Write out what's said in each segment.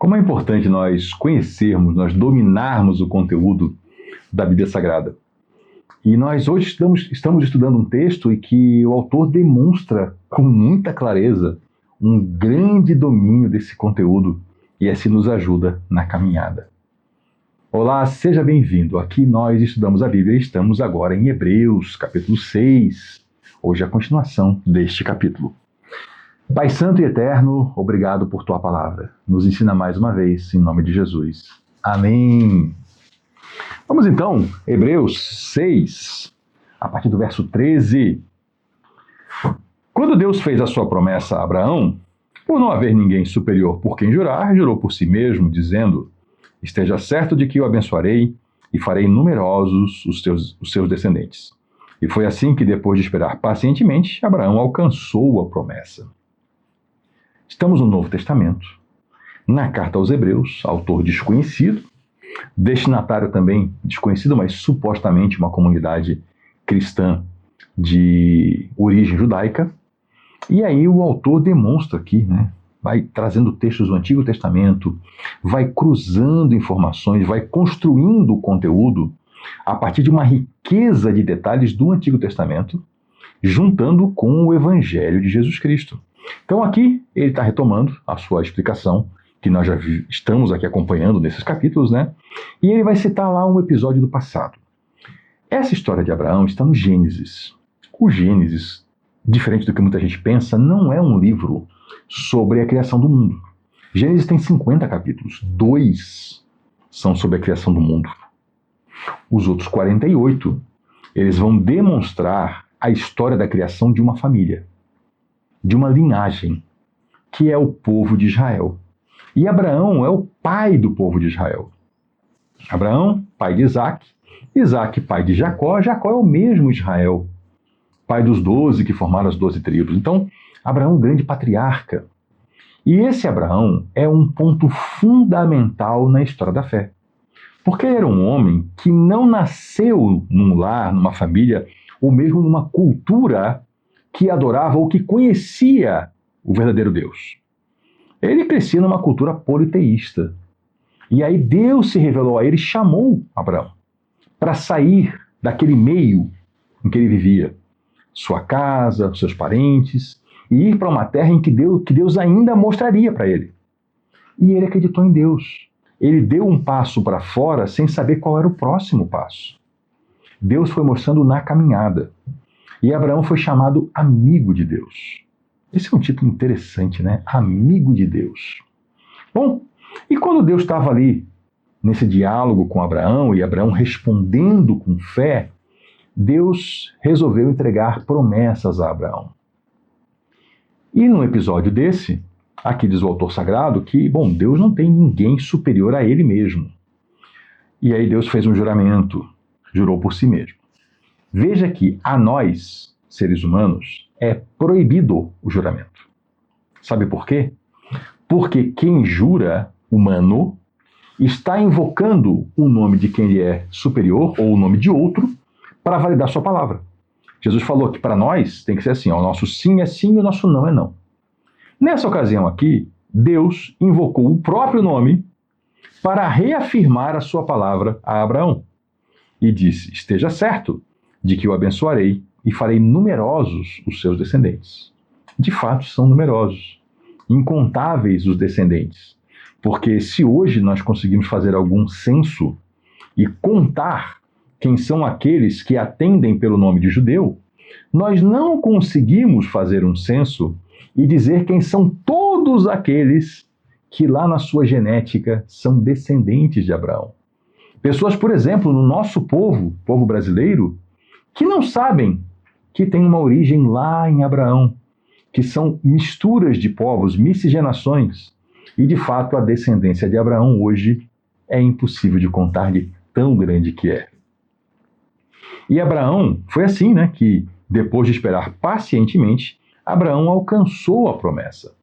Como é importante nós conhecermos, nós dominarmos o conteúdo da Bíblia Sagrada. E nós hoje estamos estudando um texto em que o autor demonstra com muita clareza um grande domínio desse conteúdo e assim nos ajuda na caminhada. Olá, seja bem-vindo. Aqui nós estudamos a Bíblia e estamos agora em Hebreus, capítulo 6. Hoje é a continuação deste capítulo. Pai Santo e Eterno, obrigado por Tua palavra. Nos ensina mais uma vez, em nome de Jesus. Amém. Vamos então, Hebreus 6, a partir do verso 13. Quando Deus fez a sua promessa a Abraão, por não haver ninguém superior por quem jurar, jurou por si mesmo, dizendo: esteja certo de que o abençoarei e farei numerosos os seus descendentes. E foi assim que, depois de esperar pacientemente, Abraão alcançou a promessa. Estamos no Novo Testamento, na carta aos Hebreus, autor desconhecido, destinatário também desconhecido, mas supostamente uma comunidade cristã de origem judaica. E aí o autor demonstra aqui, vai trazendo textos do Antigo Testamento, vai cruzando informações, vai construindo o conteúdo a partir de uma riqueza de detalhes do Antigo Testamento, juntando com o Evangelho de Jesus Cristo. Então aqui ele está retomando a sua explicação, que nós já estamos aqui acompanhando nesses capítulos, E ele vai citar lá um episódio do passado. Essa história de Abraão está no Gênesis. O Gênesis, diferente do que muita gente pensa, não é um livro sobre a criação do mundo. Gênesis tem 50 capítulos, 2 são sobre a criação do mundo. Os outros 48, eles vão demonstrar a história da criação de uma família, de uma linhagem, que é o povo de Israel. E Abraão é o pai do povo de Israel. Abraão, pai de Isaac, Isaac, pai de Jacó, Jacó é o mesmo Israel, pai dos 12 que formaram as 12 tribos. Então, Abraão é um grande patriarca. E esse Abraão é um ponto fundamental na história da fé. Porque ele era um homem que não nasceu num lar, numa família, ou mesmo numa cultura que adorava ou que conhecia o verdadeiro Deus. Ele crescia numa cultura politeísta. E aí Deus se revelou a ele e chamou Abraão para sair daquele meio em que ele vivia, sua casa, seus parentes, e ir para uma terra em que Deus ainda mostraria para ele. E ele acreditou em Deus. Ele deu um passo para fora sem saber qual era o próximo passo. Deus foi mostrando na caminhada. E Abraão foi chamado amigo de Deus. Esse é um título interessante, Amigo de Deus. Bom, e quando Deus estava ali, nesse diálogo com Abraão, e Abraão respondendo com fé, Deus resolveu entregar promessas a Abraão. E num episódio desse, aqui diz o autor sagrado que, Deus não tem ninguém superior a ele mesmo. E aí Deus fez um juramento, jurou por si mesmo. Veja que a nós, seres humanos, é proibido o juramento. Sabe por quê? Porque quem jura, humano, está invocando o nome de quem lhe é superior ou o nome de outro para validar sua palavra. Jesus falou que para nós tem que ser assim, o nosso sim é sim e o nosso não é não. Nessa ocasião aqui, Deus invocou o próprio nome para reafirmar a sua palavra a Abraão. E disse: esteja certo de que o abençoarei e farei numerosos os seus descendentes. De fato, são numerosos, incontáveis os descendentes. Porque se hoje nós conseguimos fazer algum censo e contar quem são aqueles que atendem pelo nome de judeu, nós não conseguimos fazer um censo e dizer quem são todos aqueles que lá na sua genética são descendentes de Abraão. Pessoas, por exemplo, no nosso povo brasileiro, que não sabem que tem uma origem lá em Abraão, que são misturas de povos, miscigenações, e de fato a descendência de Abraão hoje é impossível de contar de tão grande que é. E Abraão, foi assim, que depois de esperar pacientemente, Abraão alcançou a promessa.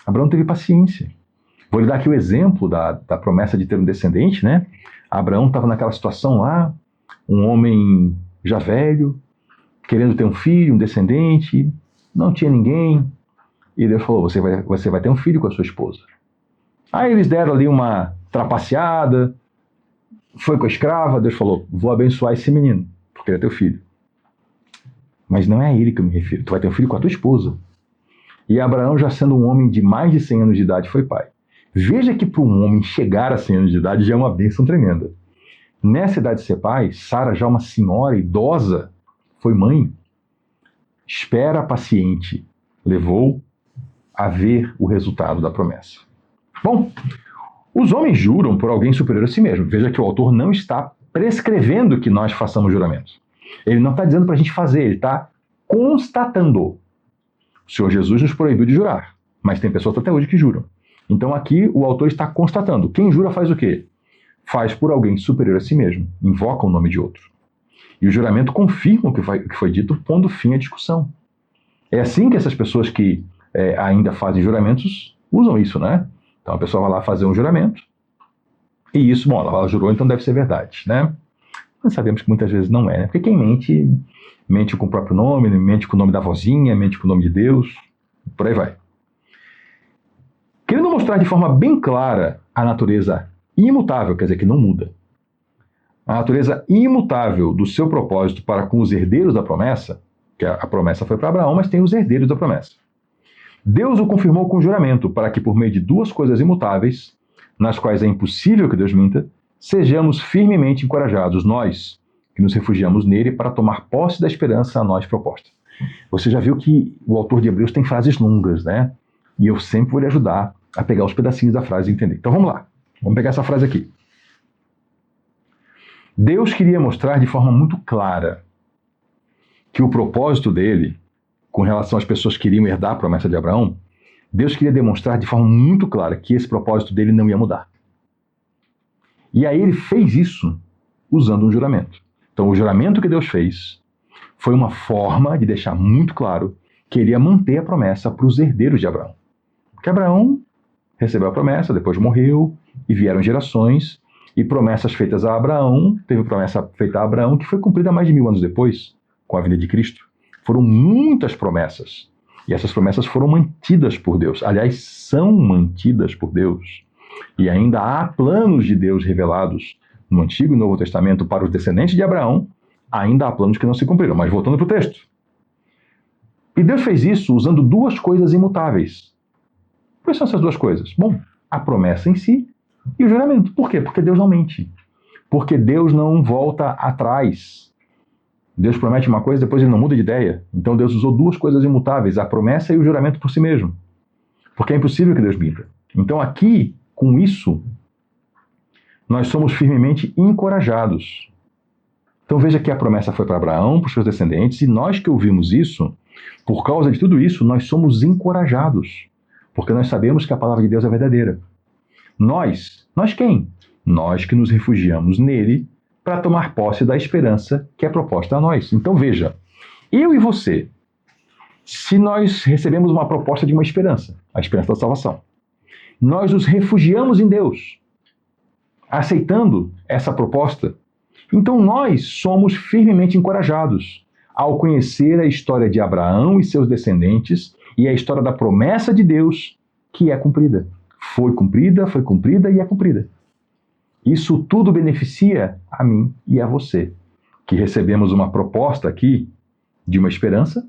Abraão teve paciência. Vou lhe dar aqui o exemplo da promessa de ter um descendente, Abraão estava naquela situação lá, um homem já velho, querendo ter um filho, um descendente, não tinha ninguém. E Deus falou: você vai ter um filho com a sua esposa. Aí eles deram ali uma trapaceada, foi com a escrava, Deus falou, vou abençoar esse menino, porque ele é teu filho. Mas não é a ele que eu me refiro, tu vai ter um filho com a tua esposa. E Abraão, já sendo um homem de mais de 100 anos de idade, foi pai. Veja que para um homem chegar a 100 anos de idade já é uma bênção tremenda. Nessa idade de ser pai, Sara, já uma senhora idosa, foi mãe. Espera paciente levou a ver o resultado da promessa. Bom, os homens juram por alguém superior a si mesmo. Veja que o autor não está prescrevendo que nós façamos juramentos. Ele não está dizendo para a gente fazer, ele está constatando. O Senhor Jesus nos proibiu de jurar, mas tem pessoas até hoje que juram. Então aqui o autor está constatando. Quem jura faz o quê? Faz por alguém superior a si mesmo, invoca o nome de outro. E o juramento confirma o que foi dito, pondo fim à discussão. É assim que essas pessoas que ainda fazem juramentos usam isso, né? Então a pessoa vai lá fazer um juramento, e isso, bom, ela jurou, então deve ser verdade, né? Mas sabemos que muitas vezes não é, né? Porque quem mente, mente com o próprio nome, mente com o nome da vozinha, mente com o nome de Deus, por aí vai. Querendo mostrar de forma bem clara a natureza imutável, quer dizer, que não muda, a natureza imutável do seu propósito para com os herdeiros da promessa, que a promessa foi para Abraão, mas tem os herdeiros da promessa. Deus o confirmou com juramento, para que por meio de duas coisas imutáveis, nas quais é impossível que Deus minta, sejamos firmemente encorajados, nós, que nos refugiamos nele, para tomar posse da esperança a nós proposta. Você já viu que o autor de Hebreus tem frases longas, né? E eu sempre vou lhe ajudar a pegar os pedacinhos da frase e entender. Então vamos lá, vamos pegar essa frase aqui. Deus queria mostrar de forma muito clara que o propósito dele, com relação às pessoas que iriam herdar a promessa de Abraão, Deus queria demonstrar de forma muito clara que esse propósito dele não ia mudar. E aí ele fez isso usando um juramento. Então o juramento que Deus fez foi uma forma de deixar muito claro que ele ia manter a promessa para os herdeiros de Abraão. Porque Abraão recebeu a promessa, depois morreu, e vieram gerações, e promessas feitas a Abraão, teve promessa feita a Abraão que foi cumprida mais de 1000 anos depois, com a vinda de Cristo. Foram muitas promessas, e essas promessas foram mantidas por Deus. Aliás, são mantidas por Deus. E ainda há planos de Deus revelados no Antigo e Novo Testamento para os descendentes de Abraão, ainda há planos que não se cumpriram. Mas voltando para o texto. E Deus fez isso usando duas coisas imutáveis. Quais são essas duas coisas? Bom, a promessa em si e o juramento. Por quê? Porque Deus não mente. Porque Deus não volta atrás. Deus promete uma coisa, depois ele não muda de ideia. Então Deus usou duas coisas imutáveis, a promessa e o juramento por si mesmo. Porque é impossível que Deus minta. Então aqui, com isso, nós somos firmemente encorajados. Então veja que a promessa foi para Abraão, para os seus descendentes, e nós que ouvimos isso, por causa de tudo isso, nós somos encorajados. Porque nós sabemos que a palavra de Deus é verdadeira. Nós quem? Nós que nos refugiamos nele para tomar posse da esperança que é proposta a nós. Então veja, eu e você, se nós recebemos uma proposta de uma esperança, a esperança da salvação, nós nos refugiamos em Deus, aceitando essa proposta, então nós somos firmemente encorajados ao conhecer a história de Abraão e seus descendentes e a história da promessa de Deus que é cumprida. Foi cumprida e é cumprida. Isso tudo beneficia a mim e a você, que recebemos uma proposta aqui de uma esperança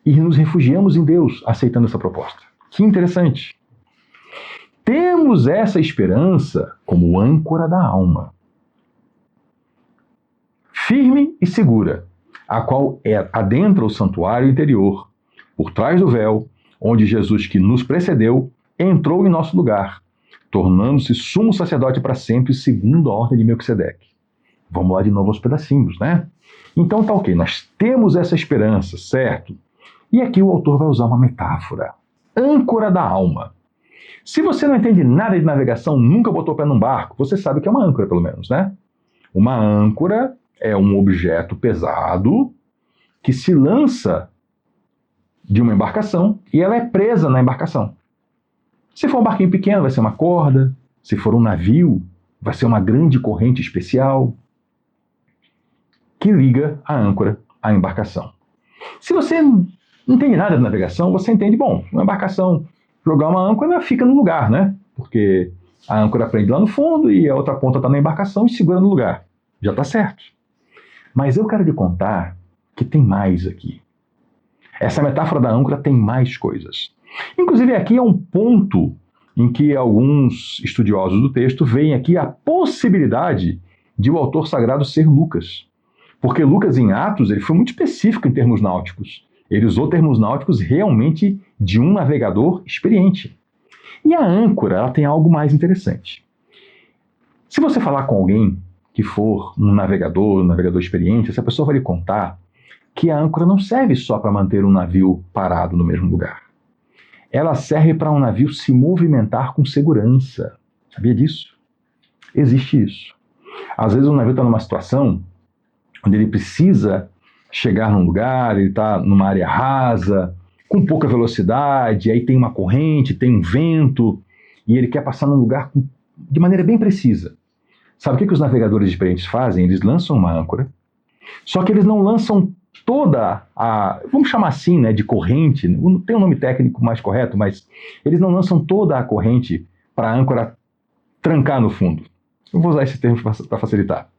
e nos refugiamos em Deus aceitando essa proposta. Que interessante. Temos essa esperança como âncora da alma, firme e segura, a qual adentra o santuário interior, por trás do véu, onde Jesus, que nos precedeu, entrou em nosso lugar, tornando-se sumo sacerdote para sempre, segundo a ordem de Melquisedeque. Vamos lá de novo aos pedacinhos, né? Então tá ok, nós temos essa esperança, certo? E aqui o autor vai usar uma metáfora. Âncora da alma. Se você não entende nada de navegação, nunca botou o pé num barco, você sabe o que é uma âncora, pelo menos, né? Uma âncora é um objeto pesado que se lança de uma embarcação e ela é presa na embarcação. Se for um barquinho pequeno, vai ser uma corda. Se for um navio, vai ser uma grande corrente especial que liga a âncora à embarcação. Se você não entende nada de navegação, você entende, bom, uma embarcação, jogar uma âncora, ela fica no lugar, né? porque a âncora prende lá no fundo e a outra ponta está na embarcação e segura no lugar. Já está certo. Mas eu quero lhe contar que tem mais aqui. Essa metáfora da âncora tem mais coisas. Inclusive aqui é um ponto em que alguns estudiosos do texto veem aqui a possibilidade de o autor sagrado ser Lucas. Porque Lucas, em Atos, ele foi muito específico em termos náuticos. Ele usou termos náuticos realmente de um navegador experiente. E a âncora, ela tem algo mais interessante. Se você falar com alguém que for um navegador experiente, essa pessoa vai lhe contar que a âncora não serve só para manter um navio parado no mesmo lugar. Ela serve para um navio se movimentar com segurança. Sabia disso? Existe isso. Às vezes o navio está numa situação onde ele precisa chegar num lugar, ele está numa área rasa, com pouca velocidade, aí tem uma corrente, tem um vento, e ele quer passar num lugar de maneira bem precisa. Sabe o que os navegadores experientes fazem? Eles lançam uma âncora, só que eles não lançam toda a, vamos chamar assim, né, de corrente, não tem um nome técnico mais correto, mas eles não lançam toda a corrente para a âncora trancar no fundo. Eu vou usar esse termo para facilitar.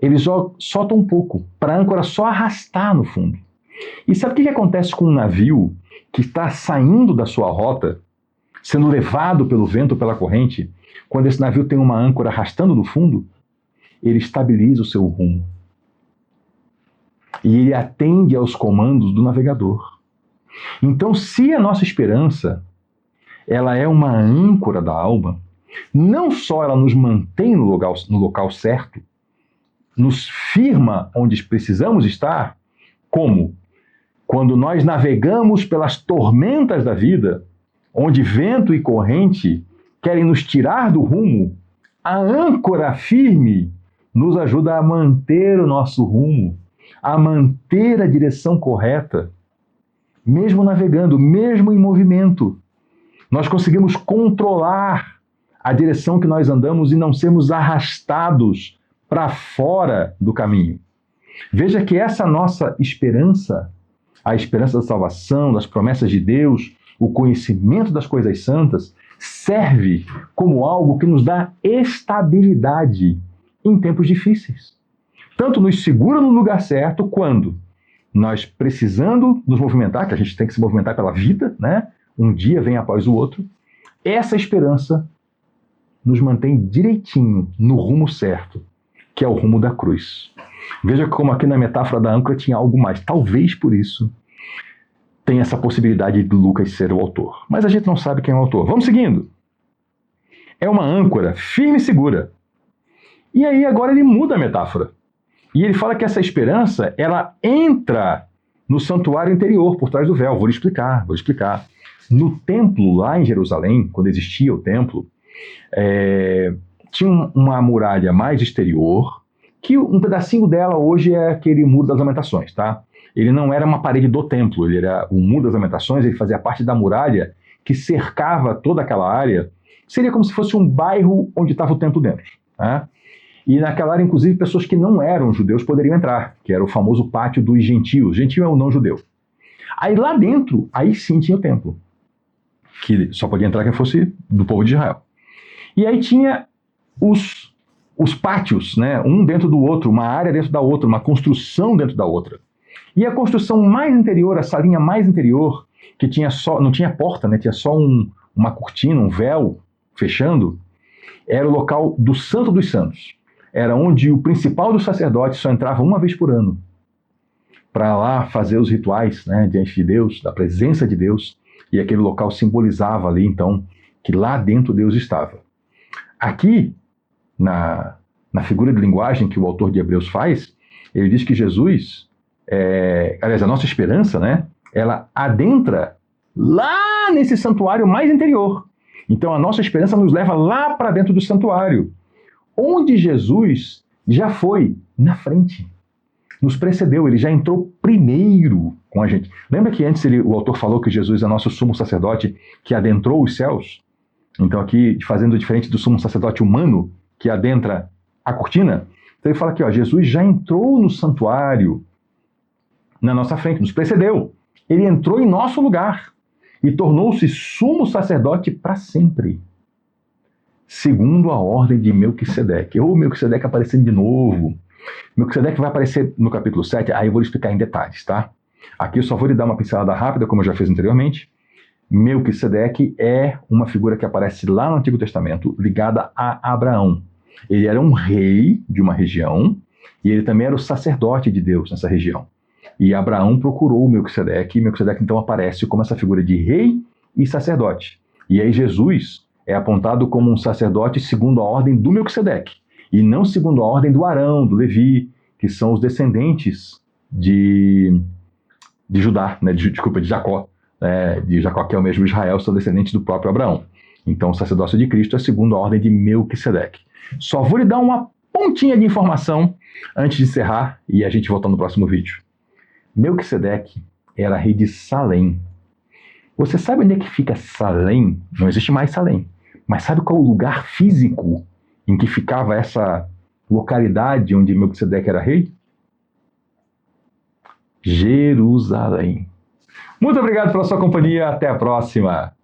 Eles soltam um pouco, para a âncora só arrastar no fundo. E sabe o que acontece com um navio que está saindo da sua rota, sendo levado pelo vento, pela corrente? Quando esse navio tem uma âncora arrastando no fundo, ele estabiliza o seu rumo. E ele atende aos comandos do navegador. Então, se a nossa esperança ela é uma âncora da alma, não só ela nos mantém no local certo, nos firma onde precisamos estar, como quando nós navegamos pelas tormentas da vida, onde vento e corrente querem nos tirar do rumo, a âncora firme nos ajuda a manter o nosso rumo, a manter a direção correta, mesmo navegando, mesmo em movimento. Nós conseguimos controlar a direção que nós andamos e não sermos arrastados para fora do caminho. Veja que essa nossa esperança, a esperança da salvação, das promessas de Deus, o conhecimento das coisas santas, serve como algo que nos dá estabilidade em tempos difíceis. Tanto nos segura no lugar certo, quando nós precisando nos movimentar, que a gente tem que se movimentar pela vida, né? Um dia vem após o outro, essa esperança nos mantém direitinho no rumo certo, que é o rumo da cruz. Veja como aqui na metáfora da âncora tinha algo mais. Talvez por isso tenha essa possibilidade de Lucas ser o autor. Mas a gente não sabe quem é o autor. Vamos seguindo. É uma âncora firme e segura. E aí agora ele muda a metáfora. E ele fala que essa esperança, ela entra no santuário interior, por trás do véu. Vou lhe explicar. No templo, lá em Jerusalém, quando existia o templo, tinha uma muralha mais exterior, que um pedacinho dela hoje é aquele Muro das Lamentações, tá? Ele não era uma parede do templo, ele era o Muro das Lamentações, ele fazia parte da muralha que cercava toda aquela área. Seria como se fosse um bairro onde estava o templo dentro, tá? E naquela área, inclusive, pessoas que não eram judeus poderiam entrar, que era o famoso pátio dos gentios. Gentio é o não judeu. Aí lá dentro, aí sim tinha o templo, que só podia entrar quem fosse do povo de Israel. E aí tinha os pátios, né? Um dentro do outro, uma área dentro da outra, uma construção dentro da outra. E a construção mais interior, a salinha mais interior, que tinha só, não tinha porta, né? Tinha só uma cortina, um véu fechando, era o local do Santo dos Santos. Era onde o principal dos sacerdotes só entrava uma vez por ano para lá fazer os rituais, né, diante de Deus, da presença de Deus, e aquele local simbolizava ali, então, que lá dentro Deus estava. Aqui, na figura de linguagem que o autor de Hebreus faz, ele diz que Jesus, aliás, a nossa esperança, né, ela adentra lá nesse santuário mais interior. Então, a nossa esperança nos leva lá para dentro do santuário, onde Jesus já foi na frente, nos precedeu, ele já entrou primeiro com a gente. Lembra que antes o autor falou que Jesus é nosso sumo sacerdote que adentrou os céus? Então aqui, fazendo diferente do sumo sacerdote humano, que adentra a cortina, então ele fala aqui, ó, Jesus já entrou no santuário na nossa frente, nos precedeu. Ele entrou em nosso lugar e tornou-se sumo sacerdote para sempre. segundo a ordem de Melquisedeque. Ou Melquisedeque aparecendo de novo. Melquisedeque vai aparecer no capítulo 7, aí eu vou explicar em detalhes, tá? Aqui eu só vou lhe dar uma pincelada rápida, como eu já fiz anteriormente. Melquisedeque é uma figura que aparece lá no Antigo Testamento, ligada a Abraão. Ele era um rei de uma região, e ele também era o sacerdote de Deus nessa região. E Abraão procurou Melquisedeque, e Melquisedeque então aparece como essa figura de rei e sacerdote. E aí Jesus é apontado como um sacerdote segundo a ordem do Melquisedeque, e não segundo a ordem do Arão, do Levi, que são os descendentes de Judá, né, de Jacó. De Jacó, que é o mesmo Israel, são descendentes do próprio Abraão. Então, o sacerdócio de Cristo é segundo a ordem de Melquisedeque. Só vou lhe dar uma pontinha de informação antes de encerrar e a gente voltar no próximo vídeo. Melquisedeque era rei de Salém. Você sabe onde é que fica Salém? Não existe mais Salém. Mas sabe qual é o lugar físico em que ficava essa localidade onde Melquisedeque era rei? Jerusalém. Muito obrigado pela sua companhia. Até a próxima.